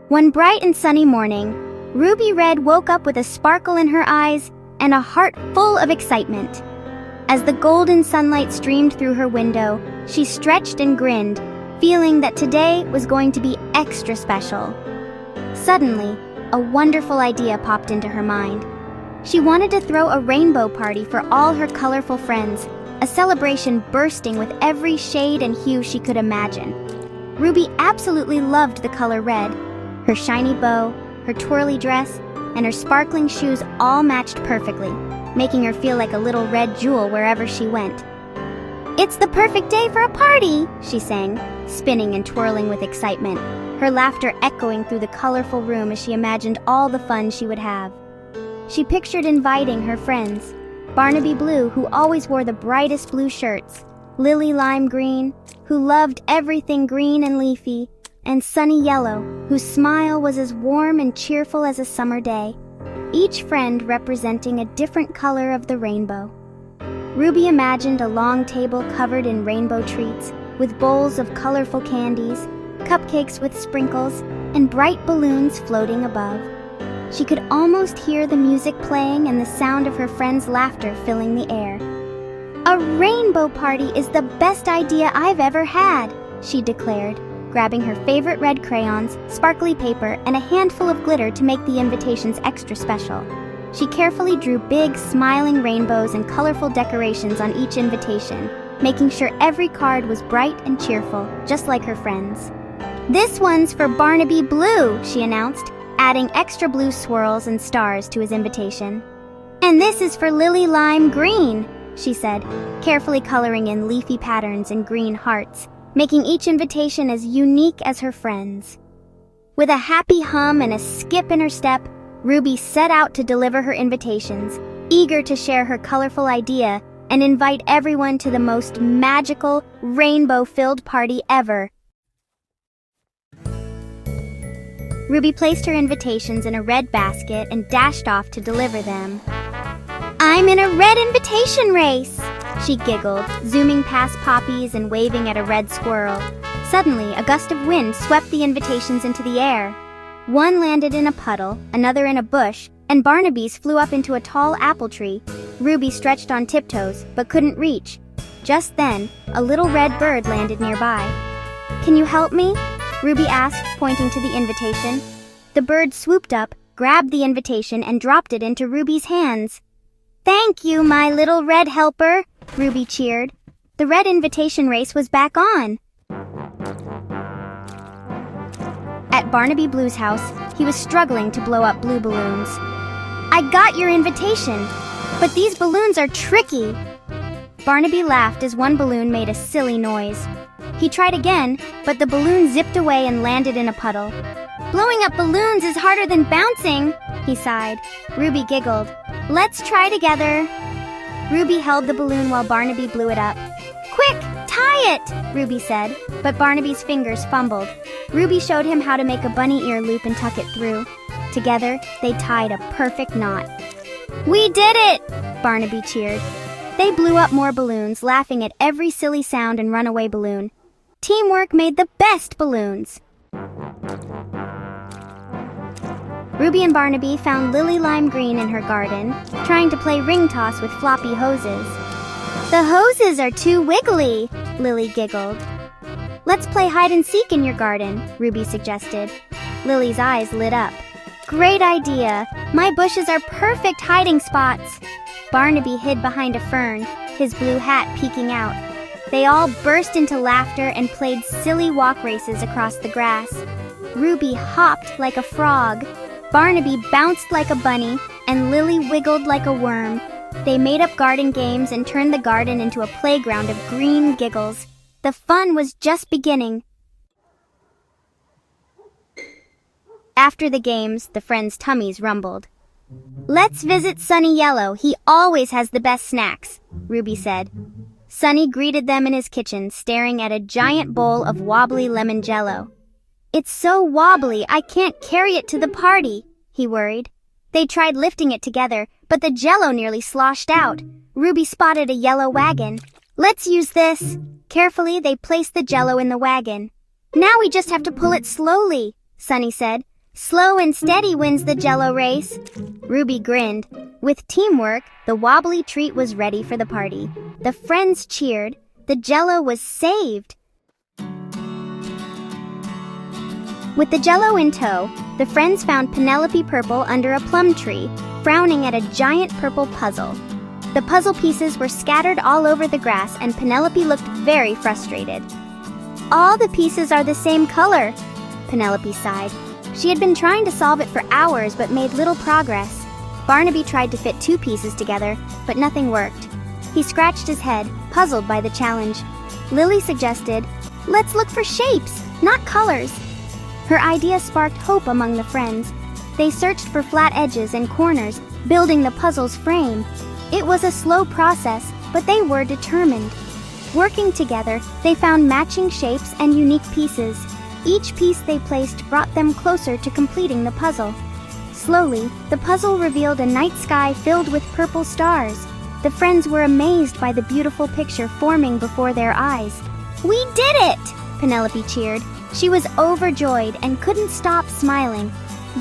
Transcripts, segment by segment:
One bright and sunny morning, Ruby Red woke up with a sparkle in her eyes and a heart full of excitement. As the golden sunlight streamed through her window, she stretched and grinned, feeling that today was going to be extra special. Suddenly, a wonderful idea popped into her mind. She wanted to throw a rainbow party for all her colorful friends, a celebration bursting with every shade and hue she could imagine. Ruby absolutely loved the color red. Her shiny bow, her twirly dress, and her sparkling shoes all matched perfectly, making her feel like a little red jewel wherever she went. "It's the perfect day for a party," she sang, spinning and twirling with excitement, her laughter echoing through the colorful room as she imagined all the fun she would have. She pictured inviting her friends, Barnaby Blue, who always wore the brightest blue shirts, Lily Lime Green, who loved everything green and leafy, and Sunny Yellow, whose smile was as warm and cheerful as a summer day, each friend representing a different color of the rainbow. Ruby imagined a long table covered in rainbow treats, with bowls of colorful candies, cupcakes with sprinkles, and bright balloons floating above. She could almost hear the music playing and the sound of her friends' laughter filling the air. "A rainbow party is the best idea I've ever had," she declared, grabbing her favorite red crayons, sparkly paper, and a handful of glitter to make the invitations extra special. She carefully drew big, smiling rainbows and colorful decorations on each invitation, making sure every card was bright and cheerful, just like her friends. "This one's for Barnaby Blue," she announced, adding extra blue swirls and stars to his invitation. "And this is for Lily Lime Green," she said, carefully coloring in leafy patterns and green hearts, making each invitation as unique as her friends. With a happy hum and a skip in her step, Ruby set out to deliver her invitations, eager to share her colorful idea and invite everyone to the most magical, rainbow-filled party ever. Ruby placed her invitations in a red basket and dashed off to deliver them. "I'm in a red invitation race," she giggled, zooming past poppies and waving at a red squirrel. Suddenly, a gust of wind swept the invitations into the air. One landed in a puddle, another in a bush, and Barnaby's flew up into a tall apple tree. Ruby stretched on tiptoes, but couldn't reach. Just then, a little red bird landed nearby. "Can you help me?" Ruby asked, pointing to the invitation. The bird swooped up, grabbed the invitation, and dropped it into Ruby's hands. "Thank you, my little red helper," Ruby cheered. The red invitation race was back on. At Barnaby Blue's house, he was struggling to blow up blue balloons. "I got your invitation, but these balloons are tricky." Barnaby laughed as one balloon made a silly noise. He tried again, but the balloon zipped away and landed in a puddle. "Blowing up balloons is harder than bouncing," he sighed. Ruby giggled. "Let's try together." Ruby held the balloon while Barnaby blew it up. "Quick, tie it," Ruby said, but Barnaby's fingers fumbled. Ruby showed him how to make a bunny ear loop and tuck it through. Together, they tied a perfect knot. "We did it!" Barnaby cheered. They blew up more balloons, laughing at every silly sound and runaway balloon. Teamwork made the best balloons. Ruby and Barnaby found Lily Lime Green in her garden, trying to play ring toss with floppy hoses. "The hoses are too wiggly," Lily giggled. "Let's play hide and seek in your garden," Ruby suggested. Lily's eyes lit up. "Great idea! My bushes are perfect hiding spots." Barnaby hid behind a fern, his blue hat peeking out. They all burst into laughter and played silly walk races across the grass. Ruby hopped like a frog. Barnaby bounced like a bunny, and Lily wiggled like a worm. They made up garden games and turned the garden into a playground of green giggles. The fun was just beginning. After the games, the friends' tummies rumbled. "Let's visit Sunny Yellow. He always has the best snacks," Ruby said. Sunny greeted them in his kitchen, staring at a giant bowl of wobbly lemon jello. "It's so wobbly, I can't carry it to the party," he worried. They tried lifting it together, but the jello nearly sloshed out. Ruby spotted a yellow wagon. "Let's use this." Carefully, they placed the jello in the wagon. "Now we just have to pull it slowly," Sunny said. Slow and steady wins the Jell-O race. Ruby grinned. With teamwork, the wobbly treat was ready for the party. The friends cheered. The Jell-O was saved. With the Jell-O in tow, the friends found Penelope Purple under a plum tree, frowning at a giant purple puzzle. The puzzle pieces were scattered all over the grass, and Penelope looked very frustrated. "All the pieces are the same color," Penelope sighed. She had been trying to solve it for hours but made little progress. Barnaby tried to fit 2 pieces together, but nothing worked. He scratched his head, puzzled by the challenge. Lily suggested, "Let's look for shapes, not colors." Her idea sparked hope among the friends. They searched for flat edges and corners, building the puzzle's frame. It was a slow process, but they were determined. Working together, they found matching shapes and unique pieces. Each piece they placed brought them closer to completing the puzzle. Slowly, the puzzle revealed a night sky filled with purple stars. The friends were amazed by the beautiful picture forming before their eyes. "We did it!" Penelope cheered. She was overjoyed and couldn't stop smiling.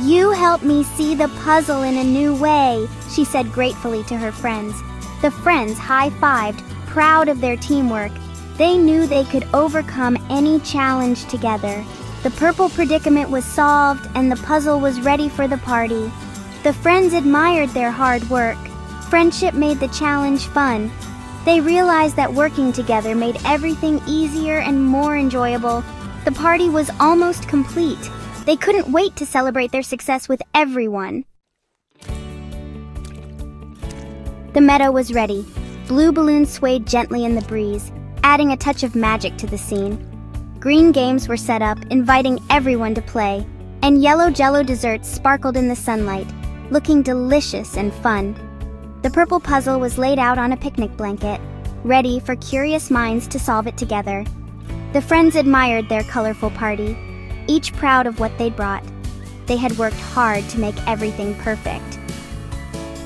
"You helped me see the puzzle in a new way," she said gratefully to her friends. The friends high-fived, proud of their teamwork. They knew they could overcome any challenge together. The purple predicament was solved and the puzzle was ready for the party. The friends admired their hard work. Friendship made the challenge fun. They realized that working together made everything easier and more enjoyable. The party was almost complete. They couldn't wait to celebrate their success with everyone. The meadow was ready. Blue balloons swayed gently in the breeze, adding a touch of magic to the scene. Green games were set up, inviting everyone to play, and yellow Jell-O desserts sparkled in the sunlight, looking delicious and fun. The purple puzzle was laid out on a picnic blanket, ready for curious minds to solve it together. The friends admired their colorful party, each proud of what they'd brought. They had worked hard to make everything perfect.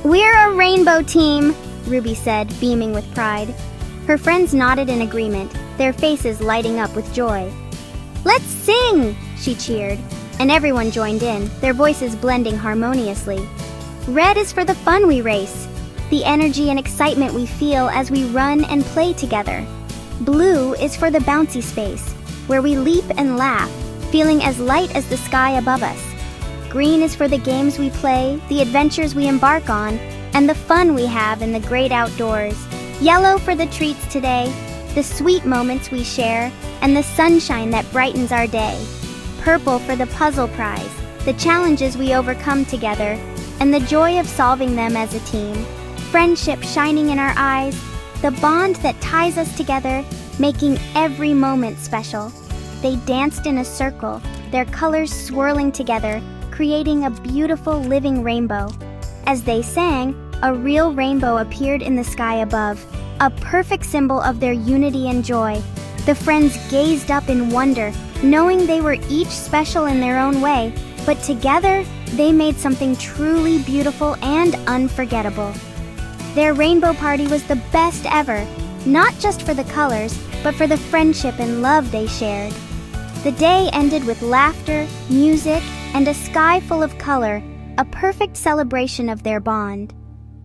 "We're a rainbow team," Ruby said, beaming with pride. Her friends nodded in agreement, their faces lighting up with joy. "Let's sing!" she cheered, and everyone joined in, their voices blending harmoniously. "Red is for the fun we race, the energy and excitement we feel as we run and play together. Blue is for the bouncy space, where we leap and laugh, feeling as light as the sky above us. Green is for the games we play, the adventures we embark on, and the fun we have in the great outdoors. Yellow for the treats today, the sweet moments we share, and the sunshine that brightens our day. Purple for the puzzle prize, the challenges we overcome together, and the joy of solving them as a team. Friendship shining in our eyes, the bond that ties us together, making every moment special." They danced in a circle, their colors swirling together, creating a beautiful living rainbow. As they sang, a real rainbow appeared in the sky above, a perfect symbol of their unity and joy. The friends gazed up in wonder, knowing they were each special in their own way, but together, they made something truly beautiful and unforgettable. Their rainbow party was the best ever, not just for the colors, but for the friendship and love they shared. The day ended with laughter, music, and a sky full of color, a perfect celebration of their bond.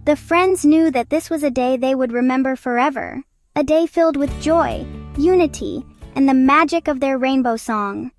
The friends knew that this was a day they would remember forever, a day filled with joy, unity, and the magic of their rainbow song.